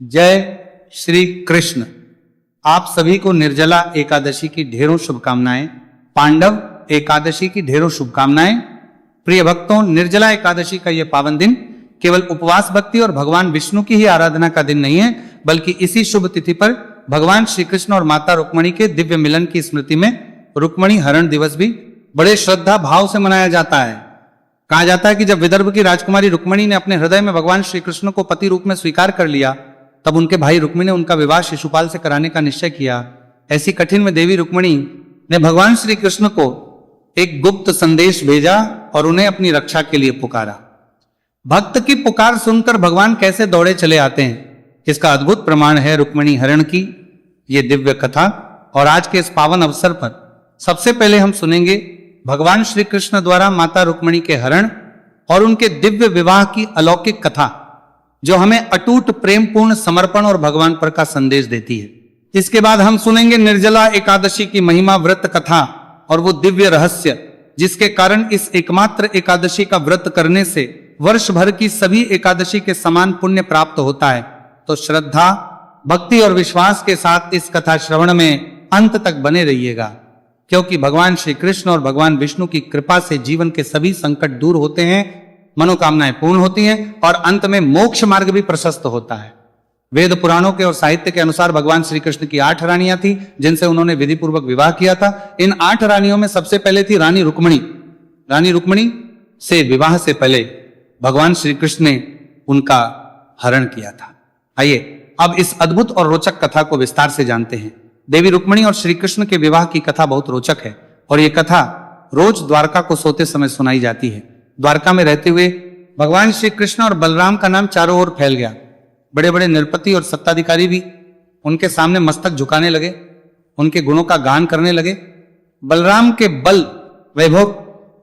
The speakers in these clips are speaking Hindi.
जय श्री कृष्ण। आप सभी को निर्जला एकादशी की ढेरों शुभकामनाएं, पांडव एकादशी की ढेरों शुभकामनाएं। प्रिय भक्तों, निर्जला एकादशी का यह पावन दिन केवल उपवास भक्ति और भगवान विष्णु की ही आराधना का दिन नहीं है, बल्कि इसी शुभ तिथि पर भगवान श्री कृष्ण और माता रुक्मणी के दिव्य मिलन की स्मृति में रुक्मणी हरण दिवस भी बड़े श्रद्धा भाव से मनाया जाता है। कहा जाता है कि जब विदर्भ की राजकुमारी रुक्मणी ने अपने हृदय में भगवान श्री कृष्ण को पति रूप में स्वीकार कर लिया, तब उनके भाई रुक्मी ने उनका विवाह शिशुपाल से कराने का निश्चय किया। ऐसी कठिन में देवी रुक्मणी ने भगवान श्री कृष्ण को एक गुप्त संदेश भेजा और उन्हें अपनी रक्षा के लिए पुकारा। भक्त की पुकार सुनकर भगवान कैसे दौड़े चले आते हैं, इसका अद्भुत प्रमाण है रुक्मणी हरण की ये दिव्य कथा। और आज के इस पावन अवसर पर सबसे पहले हम सुनेंगे भगवान श्री कृष्ण द्वारा माता रुक्मणी के हरण और उनके दिव्य विवाह की अलौकिक कथा, जो हमें अटूट प्रेम पूर्ण समर्पण और भगवान पर का संदेश देती है। इसके बाद हम सुनेंगे निर्जला एकादशी की महिमा, व्रत कथा और वो दिव्य रहस्य जिसके कारण इस एकमात्र एकादशी का व्रत करने से वर्ष भर की सभी एकादशी के समान पुण्य प्राप्त होता है। तो श्रद्धा, भक्ति और विश्वास के साथ इस कथा श्रवण में अंत तक बने रहिएगा, क्योंकि भगवान श्री कृष्ण और भगवान विष्णु की कृपा से जीवन के सभी संकट दूर होते हैं, मनोकामनाएं पूर्ण होती हैं और अंत में मोक्ष मार्ग भी प्रशस्त होता है। वेद पुराणों के और साहित्य के अनुसार भगवान श्री कृष्ण की 8 रानियां थी, जिनसे उन्होंने विधि पूर्वक विवाह किया था। इन 8 रानियों में सबसे पहले थी रानी रुक्मणी। रानी रुक्मणी से विवाह से पहले भगवान श्री कृष्ण ने उनका हरण किया था। आइए अब इस अद्भुत और रोचक कथा को विस्तार से जानते हैं। देवी रुक्मणी और श्री कृष्ण के विवाह की कथा बहुत रोचक है और ये कथा रोज द्वारका को सोते समय सुनाई जाती है। द्वारका में रहते हुए भगवान श्री कृष्ण और बलराम का नाम चारों ओर फैल गया। बड़े बड़े नृपति और सत्ताधिकारी भी उनके सामने मस्तक झुकाने लगे, उनके गुणों का गान करने लगे। बलराम के बल, वैभव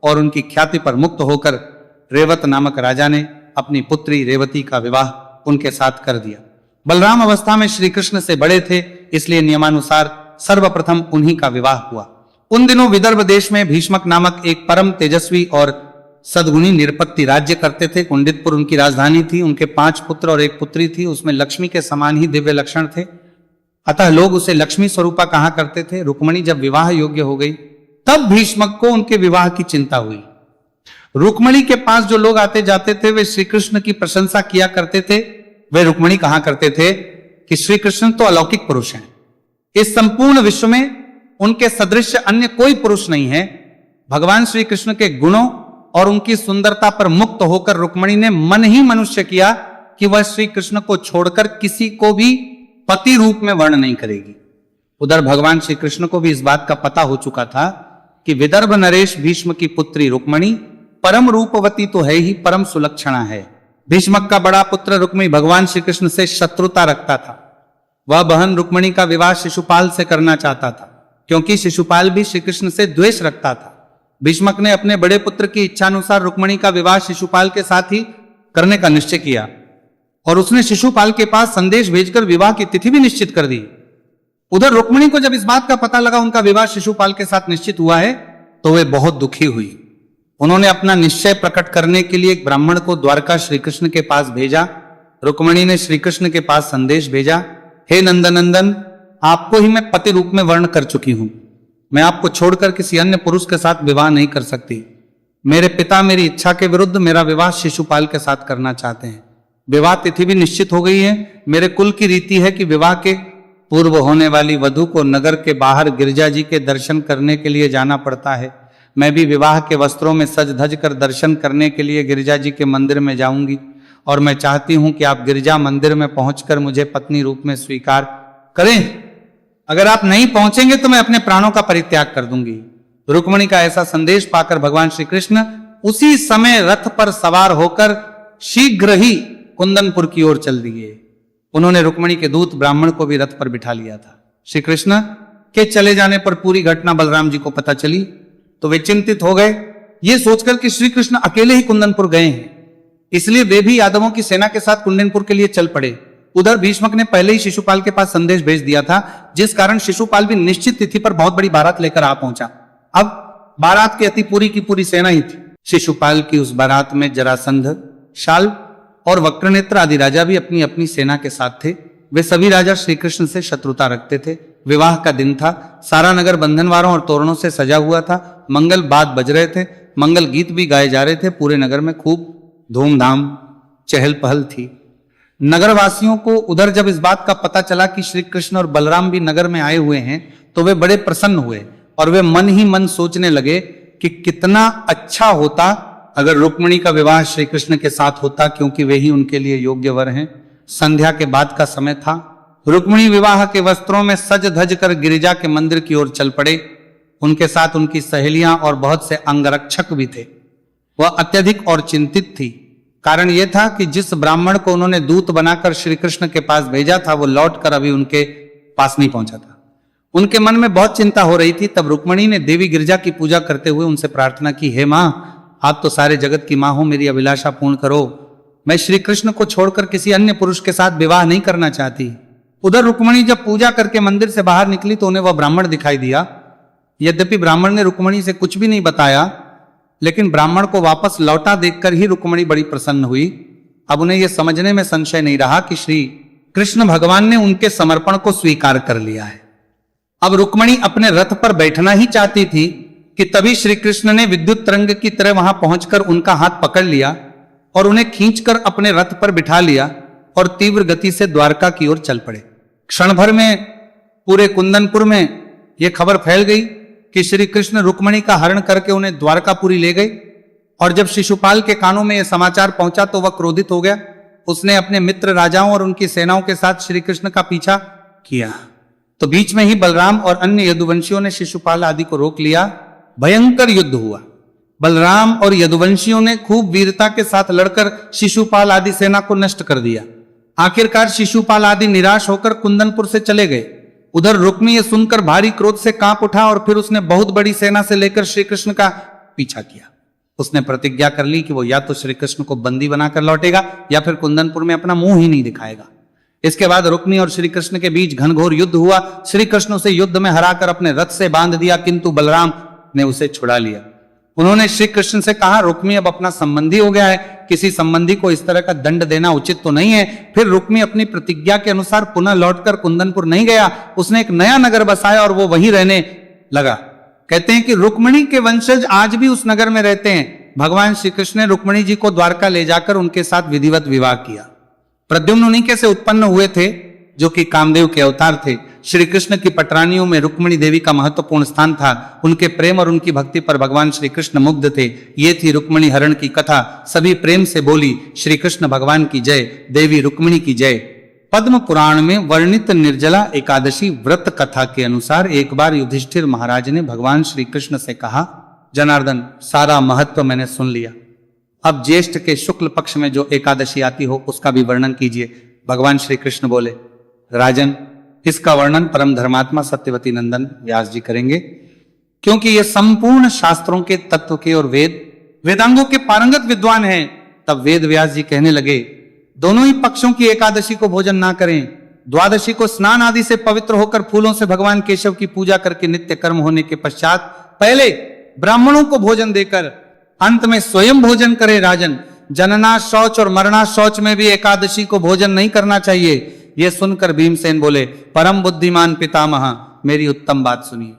और उनकी ख्याति पर मुक्त होकर रेवत नामक राजा ने अपनी पुत्री रेवती का विवाह उनके साथ कर दिया। बलराम अवस्था में श्री कृष्ण से बड़े थे, इसलिए नियमानुसार सर्वप्रथम उन्हीं का विवाह हुआ। उन दिनों विदर्भ देश में भीष्मक नामक एक परम तेजस्वी और सद्गुणी निरपत्ति राज्य करते थे। कुंडितपुर उनकी राजधानी थी। उनके 5 पुत्र और 1 पुत्री थी। उसमें लक्ष्मी के समान ही दिव्य लक्षण थे, अतः लोग उसे लक्ष्मी स्वरूपा कहा करते थे। रुक्मणी जब विवाह योग्य हो गई, तब भीष्मक को उनके विवाह की चिंता हुई। रुक्मणी के पास जो लोग आते जाते थे, वे श्री कृष्ण की प्रशंसा किया करते थे। वे रुक्मणी कहा करते थे कि श्री कृष्ण तो अलौकिक पुरुष हैं, इस संपूर्ण विश्व में उनके सदृश अन्य कोई पुरुष नहीं है। भगवान श्री कृष्ण के गुणों और उनकी सुंदरता पर मुक्त होकर रुक्मणी ने मन ही मनुष्य किया कि वह श्री कृष्ण को छोड़कर किसी को भी पति रूप में वर्ण नहीं करेगी। उधर भगवान श्री कृष्ण को भी इस बात का पता हो चुका था कि विदर्भ नरेश भीष्म की पुत्री रुक्मणी परम रूपवती तो है ही, परम सुलक्षणा है। भीष्मक का बड़ा पुत्र रुक्मी भगवान श्री कृष्ण से शत्रुता रखता था। वह बहन रुक्मणी का विवाह शिशुपाल से करना चाहता था, क्योंकि शिशुपाल भी श्री कृष्ण से द्वेष रखता था। भीष्मक ने अपने बड़े पुत्र की इच्छानुसार रुक्मणी का विवाह शिशुपाल के साथ ही करने का निश्चय किया और उसने शिशुपाल के पास संदेश भेजकर विवाह की तिथि भी निश्चित कर दी। उधर रुक्मणी को जब इस बात का पता लगा उनका विवाह शिशुपाल के साथ निश्चित हुआ है, तो वे बहुत दुखी हुई। उन्होंने अपना निश्चय प्रकट करने के लिए एक ब्राह्मण को द्वारका श्री कृष्ण के पास भेजा। रुक्मणी ने श्री कृष्ण के पास संदेश भेजा, हे नंदनंदन, आपको ही मैं पति रूप में वर्ण कर चुकी हूं। मैं आपको छोड़कर किसी अन्य पुरुष के साथ विवाह नहीं कर सकती। मेरे पिता मेरी इच्छा के विरुद्ध मेरा विवाह शिशुपाल के साथ करना चाहते हैं। विवाह तिथि भी निश्चित हो गई है। मेरे कुल की रीति है कि विवाह के पूर्व होने वाली वधू को नगर के बाहर गिरिजा जी के दर्शन करने के लिए जाना पड़ता है। मैं भी विवाह के वस्त्रों में सज धज कर दर्शन करने के लिए गिरिजा जी के मंदिर में जाऊंगी और मैं चाहती हूं कि आप गिरिजा मंदिर में पहुंचकर मुझे पत्नी रूप में स्वीकार करें। अगर आप नहीं पहुंचेंगे तो मैं अपने प्राणों का परित्याग कर दूंगी। रुक्मणी का ऐसा संदेश पाकर भगवान श्री कृष्ण उसी समय रथ पर सवार होकर शीघ्र ही कुंदनपुर की ओर चल दिए। उन्होंने रुक्मणी के दूत ब्राह्मण को भी रथ पर बिठा लिया था। श्री कृष्ण के चले जाने पर पूरी घटना बलराम जी को पता चली तो वे चिंतित हो गए, ये सोचकर कि श्री कृष्ण अकेले ही कुंदनपुर गए हैं। इसलिए वे भी यादवों की सेना के साथ कुंदनपुर के लिए चल पड़े। उधर भीष्मक ने पहले ही शिशुपाल के पास संदेश भेज दिया था, जिस कारण शिशुपाल भी निश्चित तिथि पर बहुत बड़ी बारात लेकर आ पहुंचा। अब बारात की अति पूरी की पूरी सेना ही थी। शिशुपाल की उस बारात में जरासंध, शाल और वक्रनेत्र आदि राजा भी अपनी अपनी सेना के साथ थे। वे सभी राजा श्री कृष्ण से शत्रुता रखते थे। विवाह का दिन था। सारा नगर बंधनवारों और तोरणों से सजा हुआ था। मंगल बाद बज रहे थे। मंगल गीत भी गाए जा रहे थे। पूरे नगर में खूब धूमधाम चहल पहल थी। नगरवासियों को उधर जब इस बात का पता चला कि श्री कृष्ण और बलराम भी नगर में आए हुए हैं तो वे बड़े प्रसन्न हुए और वे मन ही मन सोचने लगे कि कितना अच्छा होता अगर रुक्मिणी का विवाह श्री कृष्ण के साथ होता, क्योंकि वे ही उनके लिए योग्य वर हैं। संध्या के बाद का समय था। रुक्मिणी विवाह के वस्त्रों में सज धज कर गिरिजा के मंदिर की ओर चल पड़े। उनके साथ उनकी सहेलियां और बहुत से अंगरक्षक भी थे। वह अत्यधिक और चिंतित थी। कारण यह था कि जिस ब्राह्मण को उन्होंने दूत बनाकर श्री कृष्ण के पास भेजा था वो लौटकर अभी उनके पास नहीं पहुंचा था। उनके मन में बहुत चिंता हो रही थी। तब रुक्मिणी ने देवी गिरिजा की पूजा करते हुए उनसे प्रार्थना की, हे मां, आप तो सारे जगत की मां हो, मेरी अभिलाषा पूर्ण करो। मैं श्री कृष्ण को छोड़कर किसी अन्य पुरुष के साथ विवाह नहीं करना चाहती। उधर रुक्मिणी जब पूजा करके मंदिर से बाहर निकली तो उन्हें वह ब्राह्मण दिखाई दिया। यद्यपि ब्राह्मण ने रुक्मिणी से कुछ भी नहीं बताया, लेकिन ब्राह्मण को वापस लौटा देखकर ही रुक्मिणी बड़ी प्रसन्न हुई। अब उन्हें यह समझने में संशय नहीं रहा कि श्री कृष्ण भगवान ने उनके समर्पण को स्वीकार कर लिया है। अब रुक्मिणी अपने रथ पर बैठना ही चाहती थी कि तभी श्री कृष्ण ने विद्युत तरंग की तरह वहां पहुंचकर उनका हाथ पकड़ लिया और उन्हें खींचकर अपने रथ पर बिठा लिया और तीव्र गति से द्वारका की ओर चल पड़े। क्षण भर में पूरे कुंदनपुर में यह खबर फैल गई कि श्री कृष्ण रुक्मिणी का हरण करके उन्हें द्वारकापुरी ले गए। और जब शिशुपाल के कानों में यह समाचार पहुंचा तो वह क्रोधित हो गया। उसने अपने मित्र राजाओं और उनकी सेनाओं के साथ श्री कृष्ण का पीछा किया। तो बीच में ही बलराम और अन्य यदुवंशियों ने शिशुपाल आदि को रोक लिया। भयंकर युद्ध हुआ। बलराम और यदुवंशियों ने खूब वीरता के साथ लड़कर शिशुपाल आदि सेना को नष्ट कर दिया। आखिरकार शिशुपाल आदि निराश होकर कुंदनपुर से चले गए। उधर रुक्मिणी ये सुनकर भारी क्रोध से कांप उठा और फिर उसने बहुत बड़ी सेना से लेकर श्री कृष्ण का पीछा किया। उसने प्रतिज्ञा कर ली कि वो या तो श्री कृष्ण को बंदी बनाकर लौटेगा या फिर कुंदनपुर में अपना मुंह ही नहीं दिखाएगा। इसके बाद रुक्मिणी और श्री कृष्ण के बीच घनघोर युद्ध हुआ। श्री कृष्ण उसे युद्ध में हराकर अपने रथ से बांध दिया, किंतु बलराम ने उसे छुड़ा लिया। उन्होंने श्री कृष्ण से कहा, रुक्मिणी अब अपना संबंधी हो गया है, किसी संबंधी को इस तरह का दंड देना उचित तो नहीं है। फिर रुक्मिणी अपनी प्रतिज्ञा के अनुसार पुनः लौटकर कुंदनपुर नहीं गया। उसने एक नया नगर बसाया और वो वहीं रहने लगा। कहते हैं कि रुक्मिणी के वंशज आज भी उस नगर में रहते हैं। भगवान श्री कृष्ण ने रुक्मिणी जी को द्वारका ले जाकर उनके साथ विधिवत विवाह किया। प्रद्युम्न उन्हीं के से उत्पन्न हुए थे जो कि कामदेव के अवतार थे। श्री कृष्ण की पटरानियों में रुक्मिणी देवी का महत्वपूर्ण स्थान था। उनके प्रेम और उनकी भक्ति पर भगवान श्री कृष्ण मुग्ध थे। ये थी रुक्मिणी हरण की कथा। सभी प्रेम से बोली, श्री कृष्ण भगवान की जय, देवी रुक्मिणी की जय। पद्म पुराण में वर्णित निर्जला एकादशी व्रत कथा के अनुसार एक बार युधिष्ठिर महाराज ने भगवान श्री कृष्ण से कहा, जनार्दन, सारा महत्व मैंने सुन लिया। अब ज्येष्ठ के शुक्ल पक्ष में जो एकादशी आती हो उसका भी वर्णन कीजिए। भगवान श्री कृष्ण बोले, राजन, इसका वर्णन परम धर्मात्मा सत्यवती नंदन व्यास जी करेंगे, क्योंकि ये संपूर्ण शास्त्रों के तत्व के और वेदांगों के पारंगत विद्वान हैं। तब वेद व्यास जी कहने लगे, दोनों ही पक्षों की एकादशी को भोजन ना करें। द्वादशी को स्नान आदि से पवित्र होकर फूलों से भगवान केशव की पूजा करके नित्य कर्म होने के पश्चात पहले ब्राह्मणों को भोजन देकर अंत में स्वयं भोजन करे। राजन, जनना शौच और मरना शौच में भी एकादशी को भोजन नहीं करना चाहिए। यह सुनकर भीमसेन बोले, परम बुद्धिमान पितामह, मेरी उत्तम बात सुनिए।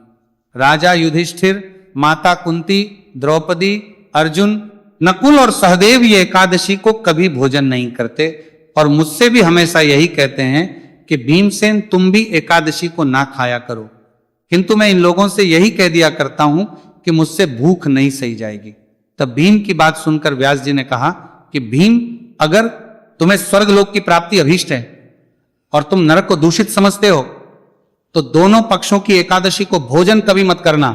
राजा युधिष्ठिर, माता कुंती, द्रौपदी, अर्जुन, नकुल और सहदेव ये एकादशी को कभी भोजन नहीं करते और मुझसे भी हमेशा यही कहते हैं कि भीमसेन, तुम भी एकादशी को ना खाया करो। किंतु मैं इन लोगों से यही कह दिया करता हूं कि मुझसे भूख नहीं सही जाएगी। तब भीम की बात सुनकर व्यास जी ने कहा कि भीम, अगर तुम्हें स्वर्गलोक की प्राप्ति अभीष्ट है और तुम नरक को दूषित समझते हो तो दोनों पक्षों की एकादशी को भोजन कभी मत करना।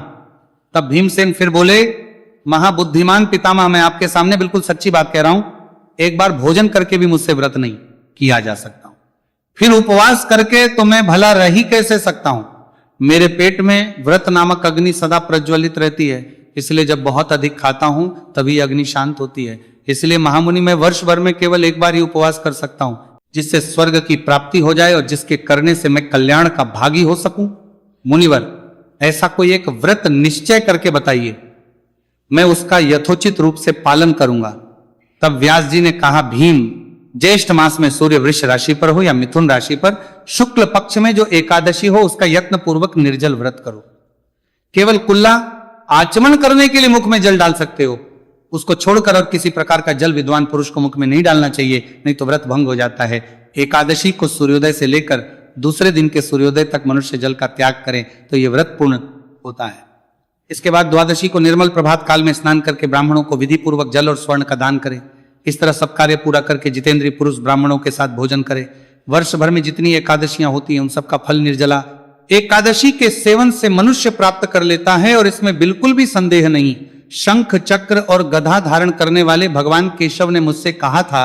तब भीमसेन फिर बोले, महाबुद्धिमान पितामह, मैं आपके सामने बिल्कुल सच्ची बात कह रहा हूं। एक बार भोजन करके भी मुझसे व्रत नहीं किया जा सकता हूं, फिर उपवास करके तो मैं भला रह ही कैसे सकता हूं। मेरे पेट में व्रत नामक अग्नि सदा प्रज्वलित रहती है, इसलिए जब बहुत अधिक खाता हूं तभी अग्नि शांत होती है। इसलिए महामुनि, मैं वर्ष भर में केवल एक बार ही उपवास कर सकता हूं, जिससे स्वर्ग की प्राप्ति हो जाए और जिसके करने से मैं कल्याण का भागी हो सकूं। मुनिवर, ऐसा कोई एक व्रत निश्चय करके बताइए, मैं उसका यथोचित रूप से पालन करूंगा। तब व्यास जी ने कहा, भीम, ज्येष्ठ मास में सूर्य वृष राशि पर हो या मिथुन राशि पर, शुक्ल पक्ष में जो एकादशी हो उसका यत्न पूर्वक निर्जल व्रत करो। केवल कुल्ला आचमन करने के लिए मुख में जल डाल सकते हो, उसको छोड़कर और किसी प्रकार का जल विद्वान पुरुष को मुख में नहीं डालना चाहिए, नहीं तो व्रत भंग हो जाता है। एकादशी को सूर्योदय से लेकर दूसरे दिन के सूर्योदय तक मनुष्य जल का त्याग करे तो यह व्रत पूर्ण होता है। इसके बाद द्वादशी को निर्मल प्रभात काल में स्नान करके ब्राह्मणों को विधि पूर्वक जल और स्वर्ण का दान करें। इस तरह सब कार्य पूरा करके जितेंद्रीय पुरुष ब्राह्मणों के साथ भोजन करे। वर्ष भर में जितनी एकादशियां होती हैं उन सबका फल निर्जला एकादशी के सेवन से मनुष्य प्राप्त कर लेता है, और इसमें बिल्कुल भी संदेह नहीं। शंख चक्र और गदा धारण करने वाले भगवान केशव ने मुझसे कहा था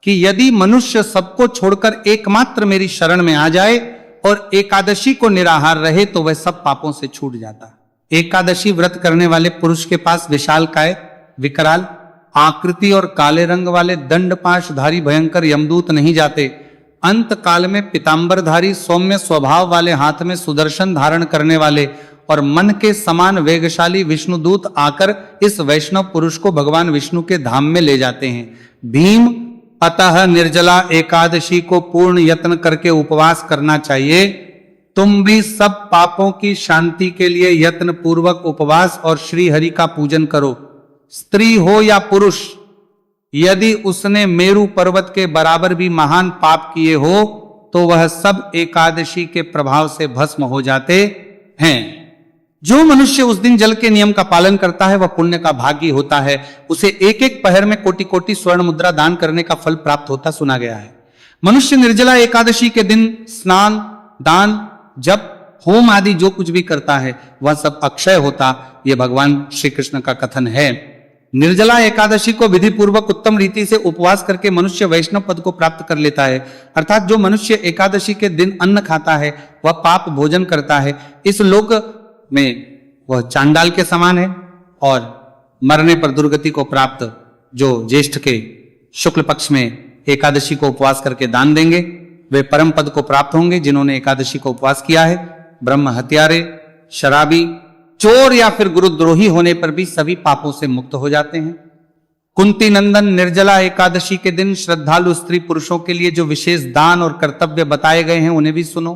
कि यदि मनुष्य सबको छोड़कर एकमात्र मेरी शरण में आ जाए और एकादशी को निराहार रहे तो वह सब पापों से छूट जाता। एकादशी व्रत करने वाले पुरुष के पास विशालकाय, विकराल आकृति और काले रंग वाले दंडपाशधारी भयंकर यमदूत नहीं जाते। अंत काल में पीतांबरधारी सौम्य स्वभाव वाले, हाथ में सुदर्शन धारण करने वाले और मन के समान वेगशाली विष्णुदूत आकर इस वैष्णव पुरुष को भगवान विष्णु के धाम में ले जाते हैं। भीम, अतः निर्जला एकादशी को पूर्ण यत्न करके उपवास करना चाहिए। तुम भी सब पापों की शांति के लिए यत्न पूर्वक उपवास और श्री हरि का पूजन करो। स्त्री हो या पुरुष, यदि उसने मेरु पर्वत के बराबर भी महान पाप किए हो तो वह सब एकादशी के प्रभाव से भस्म हो जाते हैं। जो मनुष्य उस दिन जल के नियम का पालन करता है वह पुण्य का भागी होता है। उसे एक एक पहर में कोटि कोटि स्वर्ण मुद्रा दान करने का फल प्राप्त होता सुना गया है। मनुष्य निर्जला एकादशी के दिन स्नान, दान, जप, होम आदि जो कुछ भी करता है वह सब अक्षय होता, यह भगवान श्री कृष्ण का कथन है। निर्जला एकादशी को विधि पूर्वक उत्तम रीति से उपवास करके मनुष्य वैष्णव पद को प्राप्त कर लेता है। अर्थात जो मनुष्य एकादशी के दिन अन्न खाता है वह पाप भोजन करता है, इस लोक में वह चांडाल के समान है, और मरने पर दुर्गति को प्राप्त जो ज्येष्ठ के शुक्ल पक्ष में एकादशी को उपवास करके दान देंगे वे परम पद को प्राप्त होंगे। जिन्होंने एकादशी को उपवास किया है, ब्रह्म हत्यारे, शराबी, चोर या फिर गुरुद्रोही होने पर भी सभी पापों से मुक्त हो जाते हैं। कुंती नंदन, निर्जला एकादशी के दिन श्रद्धालु स्त्री पुरुषों के लिए जो विशेष दान और कर्तव्य बताए गए हैं उन्हें भी सुनो।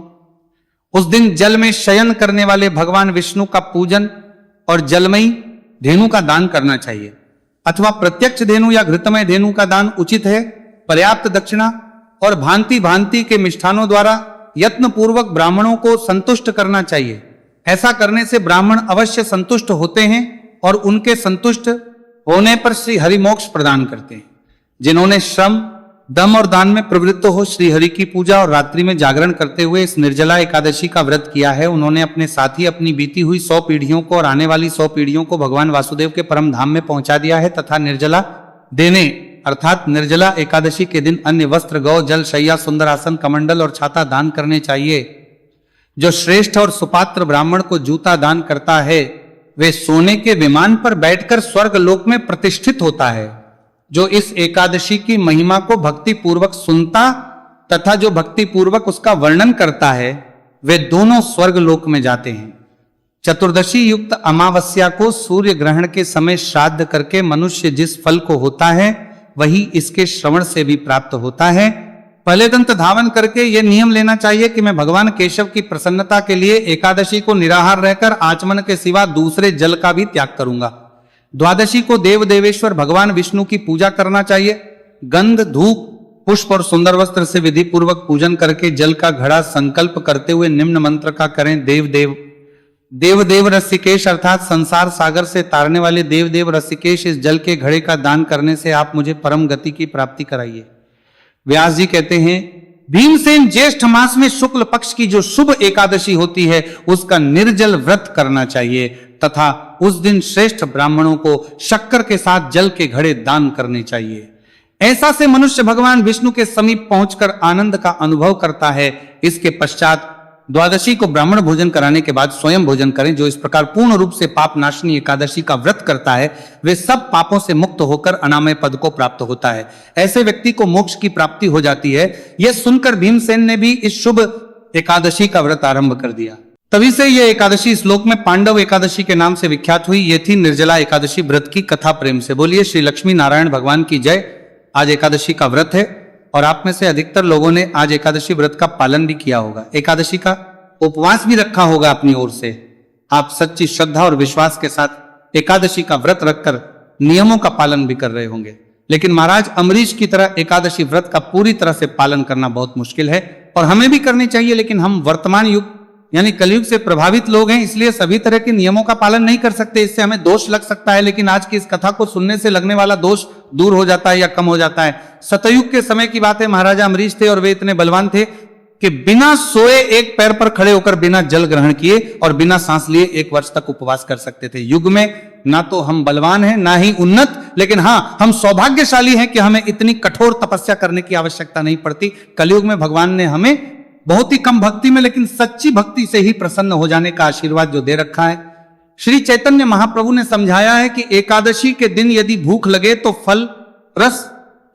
उस दिन जल में शयन करने वाले भगवान विष्णु का पूजन और जलमयी धेनु का दान करना चाहिए, अथवा प्रत्यक्ष धेनु या घृतमय धेनु का दान उचित है। पर्याप्त दक्षिणा और भांति भांति के मिष्ठानों द्वारा यत्न पूर्वक ब्राह्मणों को संतुष्ट करना चाहिए। ऐसा करने से ब्राह्मण अवश्य संतुष्ट होते हैं और उनके संतुष्ट होने पर श्री हरि मोक्ष प्रदान करते हैं। जिन्होंने श्रम, दम और दान में प्रवृत्त हो श्री हरि की पूजा और रात्रि में जागरण करते हुए इस निर्जला एकादशी का व्रत किया है, उन्होंने अपने साथ ही अपनी बीती हुई 100 पीढ़ियों को और आने वाली 100 पीढ़ियों को भगवान वासुदेव के परम धाम में पहुंचा दिया है। तथा निर्जला देने अर्थात निर्जला एकादशी के दिन अन्य वस्त्र, गौ, जल, शैया, सुंदर आसन, कमंडल और छाता दान करने चाहिए। जो श्रेष्ठ और सुपात्र ब्राह्मण को जूता दान करता है वे सोने के विमान पर बैठकर स्वर्ग लोक में प्रतिष्ठित होता है। जो इस एकादशी की महिमा को भक्ति पूर्वक सुनता तथा जो भक्ति पूर्वक उसका वर्णन करता है वे दोनों स्वर्ग लोक में जाते हैं। चतुर्दशी युक्त अमावस्या को सूर्य ग्रहण के समय श्राद्ध करके मनुष्य जिस फल को होता है वही इसके श्रवण से भी प्राप्त होता है। पहले दंत धावन करके यह नियम लेना चाहिए कि मैं भगवान केशव की प्रसन्नता के लिए एकादशी को निराहार रहकर आचमन के सिवा दूसरे जल का भी त्याग करूंगा। द्वादशी को देव देवेश्वर भगवान विष्णु की पूजा करना चाहिए। गंध, धूप, पुष्प और सुंदर वस्त्र से विधि पूर्वक पूजन करके जल का घड़ा संकल्प करते हुए निम्न मंत्र का करें। देव देव देव देव रसिकेश अर्थात संसार सागर से तारने वाले देव देव रसिकेश, इस जल के घड़े का दान करने से आप मुझे परम गति की प्राप्ति कराइए। व्यास जी कहते हैं, भीमसेन ज्येष्ठ मास में शुक्ल पक्ष की जो शुभ एकादशी होती है उसका निर्जल व्रत करना चाहिए तथा उस दिन श्रेष्ठ ब्राह्मणों को शक्कर के साथ जल के घड़े दान करने चाहिए। ऐसा से मनुष्य भगवान विष्णु के समीप पहुंचकर आनंद का अनुभव करता है। इसके पश्चात द्वादशी को ब्राह्मण भोजन कराने के बाद स्वयं भोजन करें। जो इस प्रकार पूर्ण रूप से पाप नाशनी एकादशी का व्रत करता है वे सब पापों से मुक्त होकर अनामय पद को प्राप्त होता है। ऐसे व्यक्ति को मोक्ष की प्राप्ति हो जाती है। यह सुनकर भीमसेन ने भी इस शुभ एकादशी का व्रत आरंभ कर दिया। तभी से यह एकादशी इस श्लोक में पांडव एकादशी के नाम से विख्यात हुई। ये थी निर्जला एकादशी व्रत की कथा। प्रेम से बोलिए श्री लक्ष्मी नारायण भगवान की जय। आज एकादशी का व्रत है और आप में से अधिकतर लोगों ने आज एकादशी व्रत का पालन भी किया होगा, एकादशी का उपवास भी रखा होगा अपनी ओर से। आप सच्ची श्रद्धा और विश्वास के साथ एकादशी का व्रत रखकर नियमों का पालन भी कर रहे होंगे। लेकिन महाराज अम्बरीश की तरह एकादशी व्रत का पूरी तरह से पालन करना बहुत मुश्किल है और हमें भी करनी चाहिए, लेकिन हम वर्तमान युग यानी कलयुग से प्रभावित लोग हैं, इसलिए सभी तरह के नियमों का पालन नहीं कर सकते, इससे हमें दोष लग सकता है। लेकिन आज की इस कथा को सुनने से लगने वाला दोष दूर हो जाता है या कम हो जाता है। सतयुग के समय की बात है, महाराजा अम्बरीश थे और वे इतने बलवान थे कि बिना सोए एक पैर पर खड़े होकर बिना जल ग्रहण किए और बिना सांस लिए 1 वर्ष तक उपवास कर सकते थे। युग में ना तो हम बलवान हैं ना ही उन्नत, लेकिन हां हम सौभाग्यशाली हैं कि हमें इतनी कठोर तपस्या करने की आवश्यकता नहीं पड़ती। कलयुग में भगवान ने हमें बहुत ही कम भक्ति में लेकिन सच्ची भक्ति से ही प्रसन्न हो जाने का आशीर्वाद जो दे रखा है। श्री चैतन्य महाप्रभु ने समझाया है कि एकादशी के दिन यदि भूख लगे तो फल, रस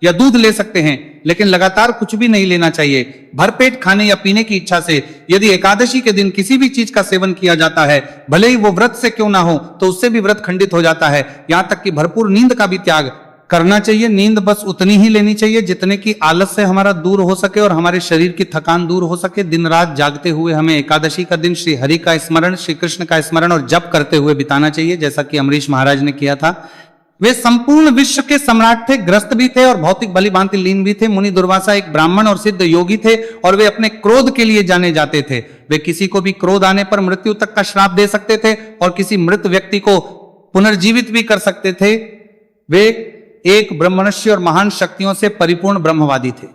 या दूध ले सकते हैं, लेकिन लगातार कुछ भी नहीं लेना चाहिए। भरपेट खाने या पीने की इच्छा से यदि एकादशी के दिन किसी भी चीज का सेवन किया जाता है, भले ही वो व्रत से क्यों ना हो, तो उससे भी व्रत खंडित हो जाता है। यहां तक कि भरपूर नींद का भी त्याग करना चाहिए। नींद बस उतनी ही लेनी चाहिए जितने की आलस से हमारा दूर हो सके और हमारे शरीर की थकान दूर हो सके। दिन रात जागते हुए हमें एकादशी का दिन श्री हरि का स्मरण, श्री कृष्ण का स्मरण और जप करते हुए बिताना चाहिए, जैसा कि अम्बरीश महाराज ने किया था। वे संपूर्ण विश्व के सम्राट थे, ग्रस्त भी थे और भौतिक भली भांति लीन भी थे। मुनि दुर्वासा एक ब्राह्मण और सिद्ध योगी थे और वे अपने क्रोध के लिए जाने जाते थे। वे किसी को भी क्रोध आने पर मृत्यु तक का श्राप दे सकते थे और किसी मृत व्यक्ति को पुनर्जीवित भी कर सकते थे। वे एक ब्रह्मण्य और महान शक्तियों से परिपूर्ण ब्रह्मवादी थे।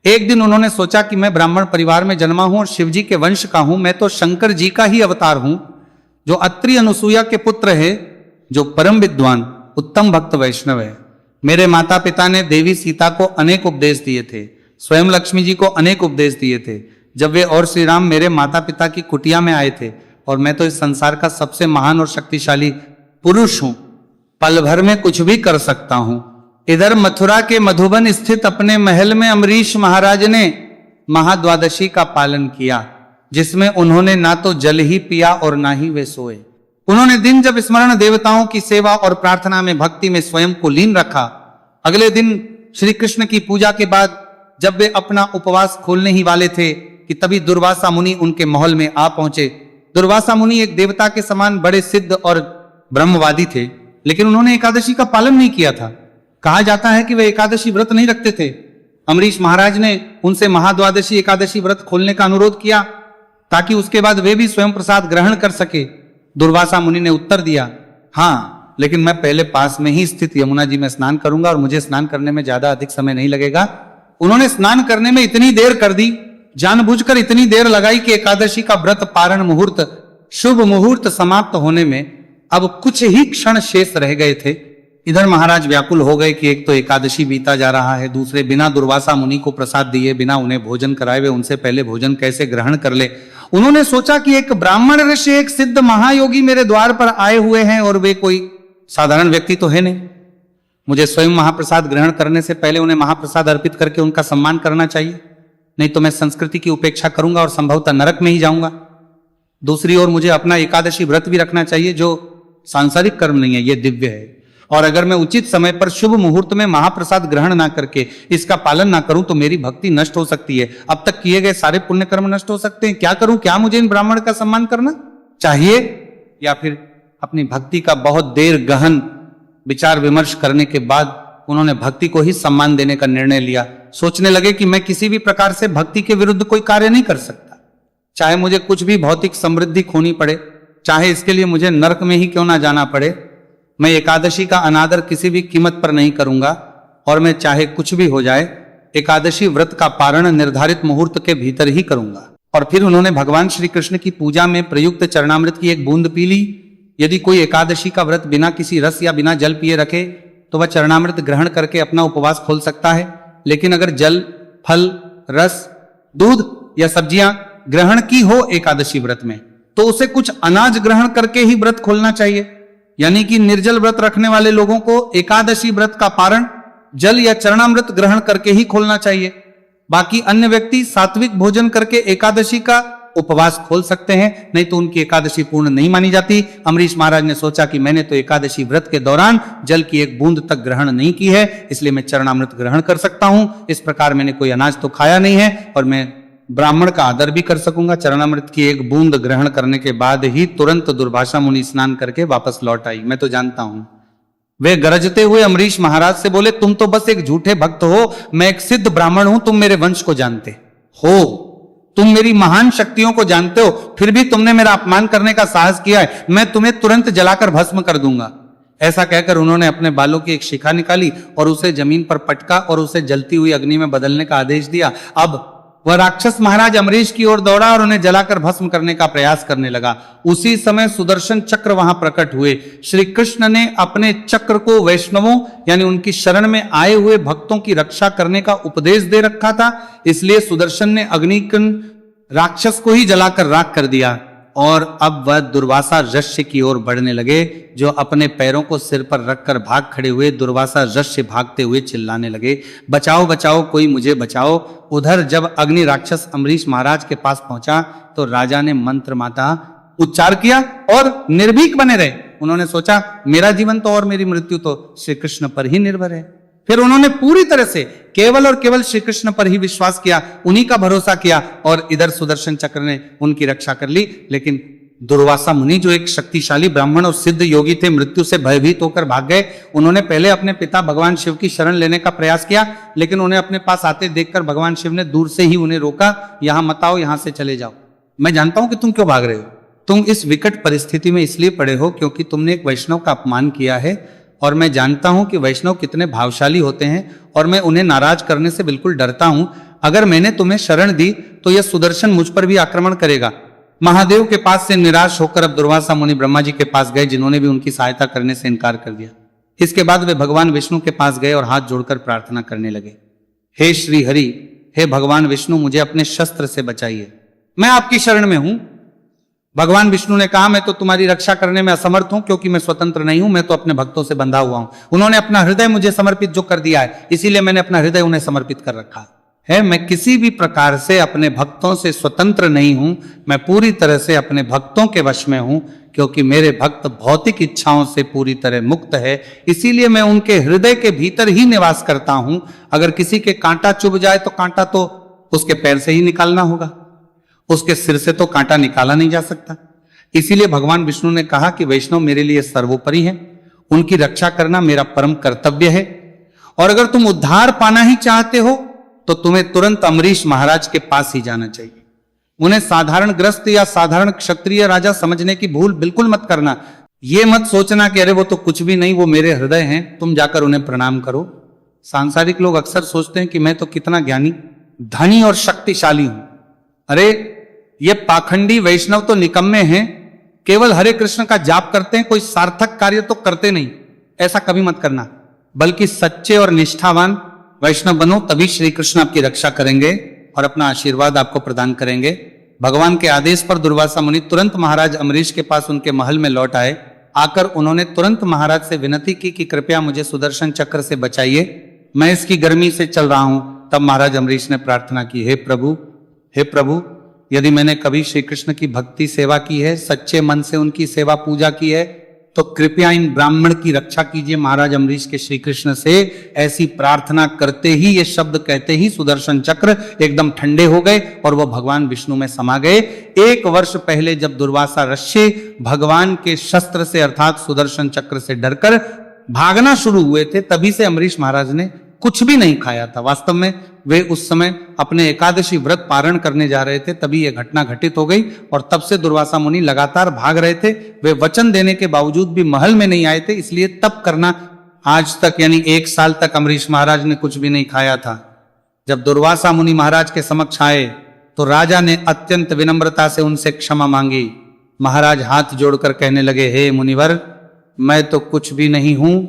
एक दिन उन्होंने सोचा कि मैं ब्राह्मण परिवार में जन्मा हूं और शिव जी के वंश का हूं, मैं तो शंकर जी का ही अवतार हूं, जो अत्रि अनुसुईया के पुत्र है, जो परम विद्वान उत्तम भक्त वैष्णव है। मेरे माता पिता ने देवी सीता को अनेक उपदेश दिए थे, स्वयं लक्ष्मी जी को अनेक उपदेश दिए थे। जब वे और श्री राम मेरे माता पिता की कुटिया में आए थे, और मैं तो इस संसार का सबसे महान और शक्तिशाली पुरुष हूं, पल भर में कुछ भी कर सकता हूं। इधर मथुरा के मधुबन स्थित अपने महल में अम्बरीश महाराज ने महाद्वादशी का पालन किया, जिसमें उन्होंने ना तो जल ही पिया और ना ही वे सोए। उन्होंने दिन जब स्मरण, देवताओं की सेवा और प्रार्थना में, भक्ति में स्वयं को लीन रखा। अगले दिन श्री कृष्ण की पूजा के बाद जब वे अपना उपवास खोलने ही वाले थे कि तभी दुर्वासा मुनि उनके महल में आ पहुंचे। दुर्वासा मुनि एक देवता के समान बड़े सिद्ध और ब्रह्मवादी थे, लेकिन उन्होंने एकादशी का पालन नहीं किया था। कहा जाता है कि वे एकादशी व्रत नहीं रखते थे। अम्बरीश महाराज ने उनसे महाद्वादशी एकादशी व्रत खोलने का अनुरोध किया ताकि उसके बाद वे भी स्वयं प्रसाद ग्रहण कर सके। दुर्वासा मुनि ने उत्तर दिया, हाँ, लेकिन मैं पहले पास में ही स्थित यमुना जी में स्नान करूंगा और मुझे स्नान करने में ज्यादा अधिक समय नहीं लगेगा। उन्होंने स्नान करने में इतनी देर कर दी, जानबूझकर इतनी देर लगाई कि एकादशी का व्रत पारण मुहूर्त, शुभ मुहूर्त समाप्त होने में अब कुछ ही क्षण शेष रह गए थे। इधर महाराज व्याकुल हो गए कि एक तो एकादशी बीता जा रहा है, दूसरे बिना दुर्वासा मुनि को प्रसाद दिए, बिना उन्हें भोजन कराए वे उनसे पहले भोजन कैसे ग्रहण कर ले। उन्होंने सोचा कि एक ब्राह्मण ऋषि, एक सिद्ध महायोगी मेरे द्वार पर आए हुए हैं और वे कोई साधारण व्यक्ति तो है नहीं। मुझे स्वयं महाप्रसाद ग्रहण करने से पहले उन्हें महाप्रसाद अर्पित करके उनका सम्मान करना चाहिए, नहीं तो मैं संस्कृति की उपेक्षा करूंगा और संभवतः नरक में ही जाऊंगा। दूसरी ओर मुझे अपना एकादशी व्रत भी रखना चाहिए, जो सांसारिक कर्म नहीं है, ये दिव्य है। और अगर मैं उचित समय पर शुभ मुहूर्त में महाप्रसाद ग्रहण ना करके इसका पालन ना करूं तो मेरी भक्ति नष्ट हो सकती है, अब तक किए गए सारे पुण्य कर्म नष्ट हो सकते हैं। क्या करूं? क्या मुझे इन ब्राह्मण का सम्मान करना चाहिए या फिर अपनी भक्ति का बहुत देर गहन विचार विमर्श करने के बाद उन्होंने भक्ति को ही सम्मान देने का निर्णय लिया। सोचने लगे कि मैं किसी भी प्रकार से भक्ति के विरुद्ध कोई कार्य नहीं कर सकता, चाहे मुझे कुछ भी भौतिक समृद्धि खोनी पड़े, चाहे इसके लिए मुझे नरक में ही क्यों ना जाना पड़े, मैं एकादशी का अनादर किसी भी कीमत पर नहीं करूंगा और मैं चाहे कुछ भी हो जाए एकादशी व्रत का पारण निर्धारित मुहूर्त के भीतर ही करूंगा। और फिर उन्होंने भगवान श्री कृष्ण की पूजा में प्रयुक्त चरणामृत की एक बूंद पी ली। यदि कोई एकादशी का व्रत बिना किसी रस या बिना जल पिए रखे तो वह चरणामृत ग्रहण करके अपना उपवास खोल सकता है, लेकिन अगर जल, फल, रस, दूध या सब्जियां ग्रहण की हो एकादशी व्रत में तो उसे कुछ अनाज ग्रहण करके ही व्रत खोलना चाहिए। यानी कि निर्जल व्रत रखने वाले लोगों को एकादशी व्रत का पारण जल या चरणामृत ग्रहण करके ही खोलना चाहिए। बाकी अन्य व्यक्ति सात्विक भोजन करके एकादशी का उपवास खोल सकते हैं, नहीं तो उनकी एकादशी पूर्ण नहीं मानी जाती। अम्बरीश महाराज ने सोचा कि मैंने तो एकादशी व्रत के दौरान जल की एक बूंद तक ग्रहण नहीं की है, इसलिए मैं चरणामृत ग्रहण कर सकता हूं। इस प्रकार मैंने कोई अनाज तो खाया नहीं है और मैं ब्राह्मण का आदर भी कर सकूंगा। चरणामृत की एक बूंद ग्रहण करने के बाद ही तुरंत दुर्वासा मुनि स्नान करके वापस लौट आई। मैं तो जानता हूं। वे गरजते हुए अम्बरीश महाराज से बोले, तुम तो बस एक झूठे भक्त हो, मैं एक सिद्ध ब्राह्मण हूं, तुम मेरे वंश को जानते हो, तुम मेरी महान शक्तियों को जानते हो, फिर भी तुमने मेरा अपमान करने का साहस किया है, मैं तुम्हें तुरंत जलाकर भस्म कर दूंगा। ऐसा कहकर उन्होंने अपने बालों की एक शिखा निकाली और उसे जमीन पर पटका और उसे जलती हुई अग्नि में बदलने का आदेश दिया। अब वह राक्षस महाराज अम्बरीश की ओर दौड़ा और उन्हें जलाकर भस्म करने का प्रयास करने लगा। उसी समय सुदर्शन चक्र वहां प्रकट हुए। श्री कृष्ण ने अपने चक्र को वैष्णवों यानी उनकी शरण में आए हुए भक्तों की रक्षा करने का उपदेश दे रखा था, इसलिए सुदर्शन ने अग्निकुंड राक्षस को ही जलाकर राख कर दिया और अब वह दुर्वासा ऋषि की ओर बढ़ने लगे, जो अपने पैरों को सिर पर रखकर भाग खड़े हुए। दुर्वासा ऋषि भागते हुए चिल्लाने लगे, बचाओ बचाओ, कोई मुझे बचाओ। उधर जब अग्नि राक्षस अम्बरीश महाराज के पास पहुंचा तो राजा ने मंत्र माता उच्चार किया और निर्भीक बने रहे। उन्होंने सोचा मेरा जीवन तो और मेरी मृत्यु तो श्री कृष्ण पर ही निर्भर है। फिर उन्होंने पूरी तरह से केवल और केवल श्री कृष्ण पर ही विश्वास किया, उन्हीं का भरोसा किया और इधर सुदर्शन चक्र ने उनकी रक्षा कर ली। लेकिन दुर्वासा मुनि जो एक शक्तिशाली ब्राह्मण और सिद्ध योगी थे, मृत्यु से भयभीत होकर भाग गए। उन्होंने पहले अपने पिता भगवान शिव की शरण लेने का प्रयास किया, लेकिन उन्हें अपने पास आते देखकर भगवान शिव ने दूर से ही उन्हें रोका, यहां मत आओ, यहां से चले जाओ। मैं जानता हूं कि तुम क्यों भाग रहे हो। तुम इस विकट परिस्थिति में इसलिए पड़े हो क्योंकि तुमने एक वैष्णव का अपमान किया है और मैं जानता हूं कि वैष्णव कितने भावशाली होते हैं और मैं उन्हें नाराज करने से बिल्कुल डरता हूं। अगर मैंने तुम्हें शरण दी तो यह सुदर्शन मुझ पर भी आक्रमण करेगा। महादेव के पास से निराश होकर अब दुर्वासा मुनि ब्रह्मा जी के पास गए, जिन्होंने भी उनकी सहायता करने से इनकार कर दिया। इसके बाद वे भगवान विष्णु के पास गए और हाथ जोड़कर प्रार्थना करने लगे, हे श्री हरि, हे भगवान विष्णु, मुझे अपने शस्त्र से बचाइए, मैं आपकी शरण में हूं। भगवान विष्णु ने कहा, मैं तो तुम्हारी रक्षा करने में असमर्थ हूं क्योंकि मैं स्वतंत्र नहीं हूं, मैं तो अपने भक्तों से बंधा हुआ हूं। उन्होंने अपना हृदय मुझे समर्पित जो कर दिया है, इसीलिए मैंने अपना हृदय उन्हें समर्पित कर रखा है। मैं किसी भी प्रकार से अपने भक्तों से स्वतंत्र नहीं हूं, मैं पूरी तरह से अपने भक्तों के वश में हूं क्योंकि मेरे भक्त भौतिक इच्छाओं से पूरी तरह मुक्त है, इसीलिए मैं उनके हृदय के भीतर ही निवास करता हूं। अगर किसी के कांटा चुभ जाए तो कांटा तो उसके पैर से ही निकालना होगा, उसके सिर से तो कांटा निकाला नहीं जा सकता। इसीलिए भगवान विष्णु ने कहा कि वैष्णव मेरे लिए सर्वोपरि है, उनकी रक्षा करना मेरा परम कर्तव्य है। और अगर तुम उद्धार पाना ही चाहते हो तो तुम्हें तुरंत अम्बरीश महाराज के पास ही जाना चाहिए। उन्हें साधारण ग्रस्त या साधारण क्षत्रिय राजा समझने की भूल बिल्कुल मत करना। ये मत सोचना कि अरे वो तो कुछ भी नहीं, वो मेरे हृदय हैं, तुम जाकर उन्हें प्रणाम करो। सांसारिक लोग अक्सर सोचते हैं कि मैं तो कितना ज्ञानी, धनी और शक्तिशाली हूं। अरे ये पाखंडी वैष्णव तो निकम्मे हैं, केवल हरे कृष्ण का जाप करते हैं, कोई सार्थक कार्य तो करते नहीं। ऐसा कभी मत करना, बल्कि सच्चे और निष्ठावान वैष्णव बनो, तभी श्री कृष्ण आपकी रक्षा करेंगे और अपना आशीर्वाद आपको प्रदान करेंगे। भगवान के आदेश पर दुर्वासा मुनि तुरंत महाराज अम्बरीश के पास उनके महल में लौट आए। आकर उन्होंने तुरंत महाराज से विनती की कि कृपया मुझे सुदर्शन चक्र से बचाइए, मैं इसकी गर्मी से चल रहा हूं। तब महाराज अम्बरीश ने प्रार्थना की, हे प्रभु, यदि मैंने कभी श्री कृष्ण की भक्ति सेवा की है, सच्चे मन से उनकी सेवा पूजा की है, तो कृपया इन ब्राह्मण की रक्षा कीजिए। महाराज अम्बरीश के श्री कृष्ण से ऐसी प्रार्थना करते ही, ये शब्द कहते ही सुदर्शन चक्र एकदम ठंडे हो गए और वह भगवान विष्णु में समा गए। 1 वर्ष पहले जब दुर्वासा ऋषि भगवान के शस्त्र से अर्थात सुदर्शन चक्र से डरकर भागना शुरू हुए थे, तभी से अम्बरीश महाराज ने कुछ भी नहीं खाया था। वास्तव में वे उस समय अपने एकादशी व्रत पारण करने जा रहे थे, तभी यह घटना घटित हो गई और तब से दुर्वासा मुनि लगातार भाग रहे थे। वे वचन देने के बावजूद भी महल में नहीं आए थे, इसलिए तप करना आज तक यानी 1 साल तक अम्बरीश महाराज ने कुछ भी नहीं खाया था। जब दुर्वासा मुनि महाराज के समक्ष आए तो राजा ने अत्यंत विनम्रता से उनसे क्षमा मांगी। महाराज हाथ जोड़कर कहने लगे, हे मुनिवर, मैं तो कुछ भी नहीं हूं,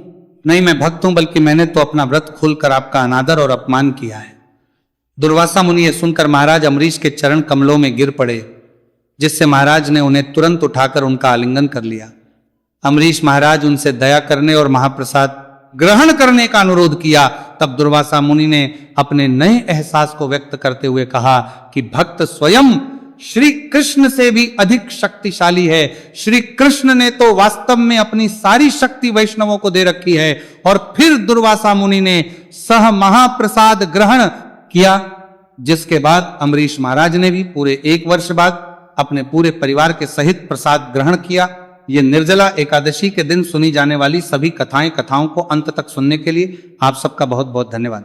नहीं मैं भक्त हूं, बल्कि मैंने तो अपना व्रत खोलकर आपका अनादर और अपमान किया है। दुर्वासा मुनि ये सुनकर महाराज अम्बरीश के चरण कमलों में गिर पड़े, जिससे महाराज ने उन्हें तुरंत उठाकर उनका आलिंगन कर लिया। अम्बरीश महाराज उनसे दया करने और महाप्रसाद ग्रहण करने का अनुरोध किया। तब दुर्वासा मुनि ने अपने नए एहसास को व्यक्त करते हुए कहा कि भक्त स्वयं श्री कृष्ण से भी अधिक शक्तिशाली है। श्री कृष्ण ने तो वास्तव में अपनी सारी शक्ति वैष्णवों को दे रखी है। और फिर दुर्वासा मुनि ने सह महाप्रसाद ग्रहण किया, जिसके बाद अम्बरीश महाराज ने भी पूरे 1 वर्ष बाद अपने पूरे परिवार के सहित प्रसाद ग्रहण किया। ये निर्जला एकादशी के दिन सुनी जाने वाली सभी कथाओं को अंत तक सुनने के लिए आप सबका बहुत बहुत धन्यवाद।